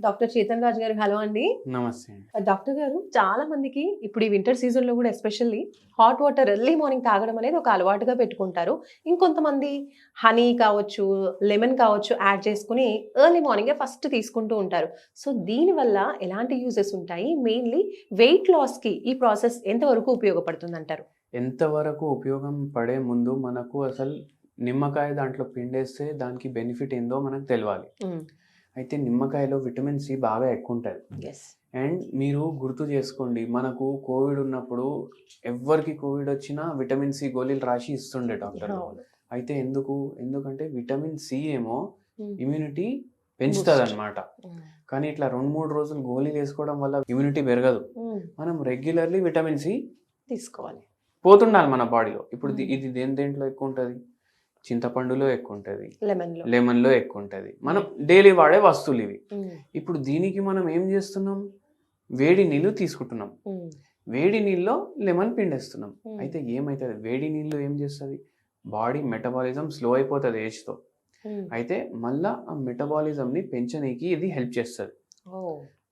Doctor Chetan Raj గారు hello అండి. నమస్తే. డాక్టర్ గారు చాలా మందికి ఇప్పుడు ఈ వింటర్ సీజన్ లో కూడా especially hot water early morning తాగడం అనేది ఒక అలవాటుగా పెట్టుకుంటారు. ఇంకొంతమంది హనీ కావచ్చు, లెమన్ కావచ్చు యాడ్ చేసుకుని ఎర్లీ మార్నింగే ఫస్ట్ తీసుకుంటూ ఉంటారు. సో దీనివల్ల ఎలాంటి యూజెస్ ఉంటాయి? మెయిన్లీ వెయిట్ లాస్ కి ఈ ప్రాసెస్ ఎంతవరకు ఉపయోగపడుతుంది అంటారు? ఎంతవరకు ఉపయోగం పడే ముందు మనకు అసలు నిమ్మకాయ దాంట్లో పిండేస్తే దానికి బెనిఫిట్ ఏందో మనకు తెలియాలి. అయితే నిమ్మకాయలో విటమిన్ సి బాగా ఎక్కువ ఉంటుంది. అండ్ మీరు గుర్తు చేసుకోండి, మనకు కోవిడ్ ఉన్నప్పుడు ఎవరికి కోవిడ్ వచ్చినా విటమిన్ సి గోళీలు రాసి ఇస్తుండే డాక్టర్. అయితే ఎందుకంటే విటమిన్ సి ఏమో ఇమ్యూనిటీ పెంచుతుంది అనమాట. కానీ ఇట్లా 2-3 రోజులు గోళీలు వేసుకోవడం వల్ల ఇమ్యూనిటీ పెరగదు. మనం రెగ్యులర్లీ విటమిన్ సి తీసుకోవాలి, పోతుండాలి మన బాడీలో. ఇప్పుడు ఇది దేంట్లో ఎక్కువ ఉంటుంది? చింతపండులో ఎక్కువ ఉంటుంది, లెమన్లో ఎక్కువ ఉంటుంది. మనం డైలీ వాడే వస్తువులు ఇవి. ఇప్పుడు దీనికి మనం ఏం చేస్తున్నాం? వేడి నీళ్ళు తీసుకుంటున్నాం, వేడి నీళ్ళలో లెమన్ పిండేస్తున్నాం. అయితే ఏమవుతుంది? వేడి నీళ్ళు ఏం చేస్తుంది? బాడీ మెటబాలిజం స్లో అయిపోతుంది ఏజ్తో. అయితే మళ్ళీ ఆ మెటబాలిజంని పెంచనీకి ఇది హెల్ప్ చేస్తుంది.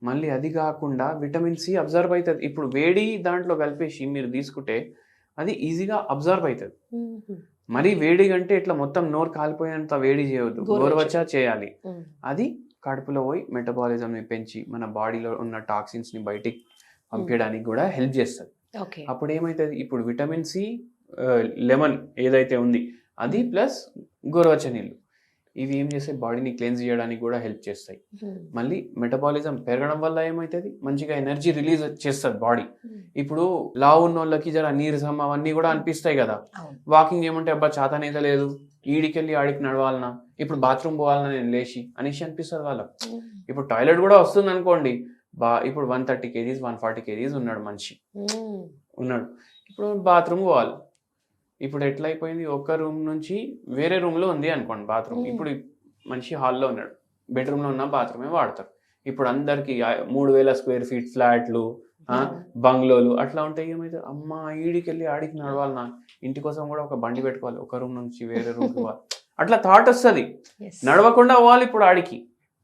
మళ్ళీ అది కాకుండా విటమిన్ సి అబ్జర్వ్ అవుతుంది. ఇప్పుడు వేడి దాంట్లో కలిపేసి మీరు తీసుకుంటే అది ఈజీగా అబ్జర్వ్ అవుతుంది. మరి వేడి కంటే ఇట్లా మొత్తం నోరు కాలిపోయేంత వేడి చేయవద్దు, గోరువెచ్చగా చేయాలి. అది కడుపులో పోయి మెటబాలిజంని పెంచి మన బాడీలో ఉన్న టాక్సిన్స్ని బయటికి పంపించడానికి కూడా హెల్ప్ చేస్తుంది. అప్పుడు ఏమవుతుంది? ఇప్పుడు విటమిన్ సి, లెమన్ ఏదైతే ఉంది అది ప్లస్ గోరువెచ్చ నీళ్ళు, ఇవి ఏం చేస్తాయి? బాడీని క్లెన్స్ చేయడానికి కూడా హెల్ప్ చేస్తాయి. మళ్ళీ మెటబాలిజం పెరగడం వల్ల ఏమవుతుంది? మంచిగా ఎనర్జీ రిలీజ్ చేస్తుంది బాడీ. ఇప్పుడు లావు ఉన్న వాళ్ళకి జర నీరసం అవన్నీ కూడా అనిపిస్తాయి కదా. వాకింగ్ ఏమంటే అబ్బా చేతనైతే లేదు, ఈడికెళ్ళి ఆడికి నడవాలన్నా, ఇప్పుడు బాత్రూమ్ పోవాలన్నా నేను లేచి అనేసి అనిపిస్తుంది వాళ్ళకి. ఇప్పుడు టాయిలెట్ కూడా వస్తుంది అనుకోండి, ఇప్పుడు 130 kgs 140 kgs ఉన్నాడు మనిషి ఉన్నాడు, ఇప్పుడు బాత్రూమ్ పోవాలి. ఇప్పుడు ఎట్లా అయిపోయింది? ఒక రూమ్ నుంచి వేరే రూమ్లో ఉంది అనుకోండి బాత్రూమ్. ఇప్పుడు మనిషి హాల్లో ఉన్నాడు, బెడ్రూమ్లో ఉన్న బాత్రూమే వాడతారు. ఇప్పుడు అందరికి 3000 square feet ఫ్లాట్లు, బంగ్లోలు అట్లా ఉంటాయి. ఏమైతే అమ్మ ఈడికి వెళ్ళి ఆడికి నడవాలన్నా, ఇంటి కోసం కూడా ఒక బండి పెట్టుకోవాలి, ఒక రూమ్ నుంచి వేరే రూమ్కి పోవాలి, అట్లా థాట్ వస్తుంది. నడవకుండా పోవాలి ఇప్పుడు ఆడికి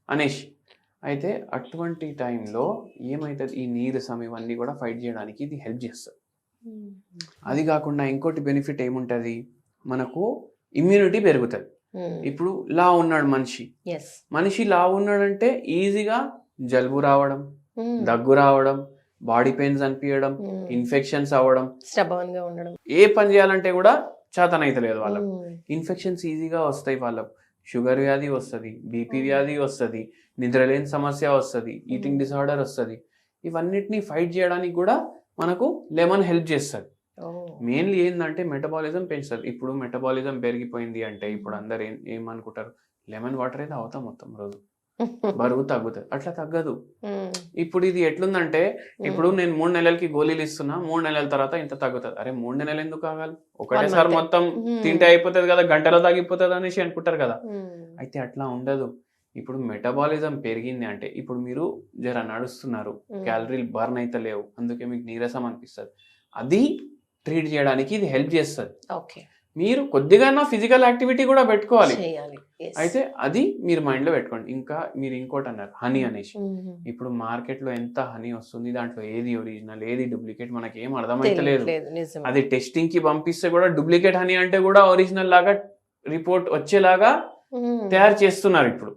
అనేసి. అయితే అటువంటి టైంలో ఏమవుతుంది? ఈ నీరసం ఇవన్నీ కూడా ఫైట్ చేయడానికి ఇది హెల్ప్ చేస్తుంది. అది కాకుండా ఇంకోటి బెనిఫిట్ ఏముంటుంది? మనకు ఇమ్యూనిటీ పెరుగుతుంది. ఇప్పుడు లా ఉన్నాడు మనిషి లా ఉన్నాడంటే ఈజీగా జలుబు రావడం, దగ్గు రావడం, బాడీ పెయిన్స్ అనిపించడం, ఇన్ఫెక్షన్స్ అవ్వడం, ఏ పని చేయాలంటే కూడా చేతనైతలేదు వాళ్ళకు. ఇన్ఫెక్షన్స్ ఈజీగా వస్తాయి వాళ్ళకు. షుగర్ వ్యాధి వస్తుంది, బీపీ వ్యాధి వస్తుంది, నిద్రలేని సమస్య వస్తుంది, ఈటింగ్ డిసార్డర్ వస్తుంది. ఇవన్నిటిని ఫైట్ చేయడానికి కూడా మనకు లెమన్ హెల్ప్ చేస్తుంది. మెయిన్లీ ఏంటంటే మెటబాలిజం పెంచుతుంది. ఇప్పుడు మెటబాలిజం పెరిగిపోయింది అంటే ఇప్పుడు అందరు ఏమనుకుంటారు? లెమన్ వాటర్ అయితే అవుతాం మొత్తం రోజు, బరువు తగ్గుతుంది. అట్లా తగ్గదు. ఇప్పుడు ఇది ఎట్లుందంటే, ఇప్పుడు నేను 3 నెలలకి గోళీలు ఇస్తున్నా, 3 నెలల తర్వాత ఇంత తగ్గుతుంది. అరే 3 నెలలు ఎందుకు కావాలి? ఒకటేసారి మొత్తం తింటే అయిపోతుంది కదా, గంటలో తగ్గిపోతుంది అనేసి అనుకుంటారు కదా. అయితే అట్లా ఉండదు. ఇప్పుడు మెటబాలిజం పెరిగింది అంటే, ఇప్పుడు మీరు జర నడుస్తున్నారు, క్యాలరీలు బర్న్ అయితే లేవు, అందుకే మీకు నీరసం అనిపిస్తుంది. అది ట్రీట్ చేయడానికి ఇది హెల్ప్ చేస్తుంది. మీరు కొద్దిగా ఫిజికల్ యాక్టివిటీ కూడా పెట్టుకోవాలి. అయితే అది మీరు మైండ్లో పెట్టుకోండి. ఇంకా మీరు ఇంకోటి అన్నారు హనీ అనేసి. ఇప్పుడు మార్కెట్లో ఎంత హనీ వస్తుంది, దాంట్లో ఏది ఒరిజినల్ ఏది డూప్లికేట్ మనకి ఏం అర్థమైతలేదు. అది టెస్టింగ్ కి పంపిస్తే కూడా డూప్లికేట్ హనీ అంటే కూడా ఒరిజినల్ లాగా రిపోర్ట్ వచ్చేలాగా తయారు చేస్తున్నారు. ఇప్పుడు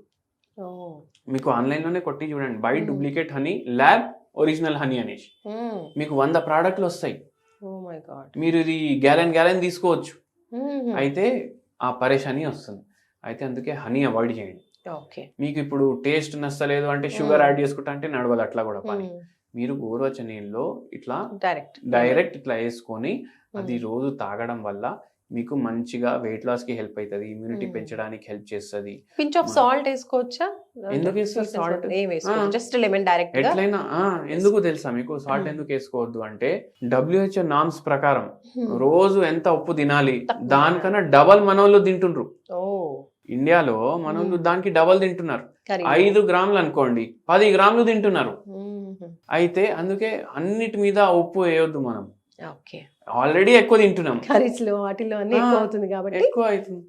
మీకు ఆన్లైన్లోనే కొట్టి చూడండి, by duplicate honey lab original honey అనేసి మీకు 100 ప్రోడక్ట్లు వస్తాయి. మీరు ఇది గ్యాలన్ తీసుకోవచ్చు. అయితే ఆ పరేషాని వస్తుంది. అయితే అందుకే హనీ అవాయిడ్ చేయండి. మీకు ఇప్పుడు టేస్ట్ నచ్చలేదు అంటే షుగర్ యాడ్ చేసుకుంటా అంటే నడవదు, అట్లా కూడా పని. మీరు గోరువెచ్చ నీళ్ళలో ఇట్లా డైరెక్ట్ ఇట్లా వేసుకొని అది రోజు తాగడం వల్ల మీకు మంచిగా వెయిట్ లాస్ కి హెల్ప్ అవుతుంది, ఇమ్యూనిటీ పెంచడానికి హెల్ప్ చేస్తుంది. పించ్ ఆఫ్ సాల్ట్ వేసుకోవచ్చా? ఎందుకు వేస్తారు సాల్ట్? జస్ట్ లెమన్ డైరెక్ట్ ఎట్లయినా. ఎందుకు తెలుసా మీకు సాల్ట్ ఎందుకు వేసుకోవద్దు అంటే, WHO నామ్స్ ప్రకారం రోజు ఎంత ఉప్పు తినాలి దానికన్నా డబల్ మనోళ్ళు తింటుండ్రు. ఇండియాలో మనోళ్ళు దానికి డబల్ తింటున్నారు. 5 గ్రాములు అనుకోండి, 10 గ్రాములు తింటున్నారు. అయితే అందుకే అన్నిటి మీద ఉప్పు వేయొద్దు మనం. ఆల్రెడీ ఎక్కువ తింటున్నాం, కర్రీస్ లో వాటిలో అన్ని ఎక్కువ అవుతుంది కాబట్టి ఎక్కువ అవుతుంది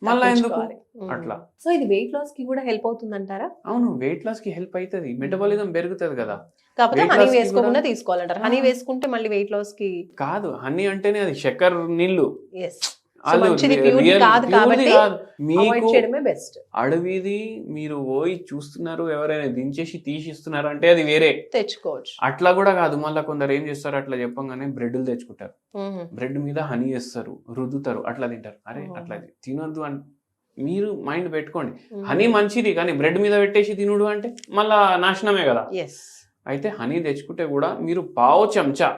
మళ్ళా ఎందుకు అట్లా. సో ఇది వెయిట్ లాస్ కి కూడా హెల్ప్ అవుతుంది అంటారా? అవును, వెయిట్ లాస్ కి హెల్ప్ అవుతుంది, మెటబాలిజం పెరుగుతుంది కదా. కాకపోతే weight హనీ loss కి వేసుకోకుండా కూడా- తీసుకోవాలంటారు. హనీ వేసుకుంటే మళ్ళీ వెయిట్ లాస్ కి కాదు, హనీ అంటేనే అది చక్కెర నీళ్లు, yes. So మంచిది purely కాదు కాబట్టి అవాయిడ్ మీకు చేయడమే బెస్ట్. అడవిది మీరు పోయి చూస్తున్నారు, ఎవరైనా దించేసి తీసిస్తున్నారు అంటే అది వేరే, తెచ్చుకోవచ్చు. అట్లా కూడా కాదు. మళ్ళీ కొందరు ఏం చేస్తారు, అట్లా చెప్పంగానే బ్రెడ్లు తెచ్చుకుంటారు, బ్రెడ్ మీద హనీ వేస్తారు, రుద్దుతారు, అట్లా తింటారు. అరే అట్లా తినొద్దు అని మీరు మైండ్ పెట్టుకోండి. హనీ మంచిది, కానీ బ్రెడ్ మీద పెట్టేసి తినుడు అంటే మళ్ళా నాశనమే కదా. ఎస్. అయితే హనీ తెచ్చుకుంటే కూడా మీరు పావు చెంచా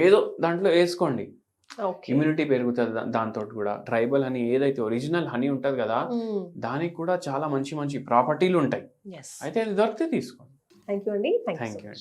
ఏదో దాంట్లో వేసుకోండి, ఇమ్యూనిటీ పెరుగుతుంది. దాంతో కూడా ట్రైబల్ హనీ ఏదైతే ఒరిజినల్ హనీ ఉంటది కదా, దానికి కూడా చాలా మంచి మంచి ప్రాపర్టీలు ఉంటాయి. అయితే అది దొరికితే తీసుకోండి. థ్యాంక్ యూ అండి. Thank you.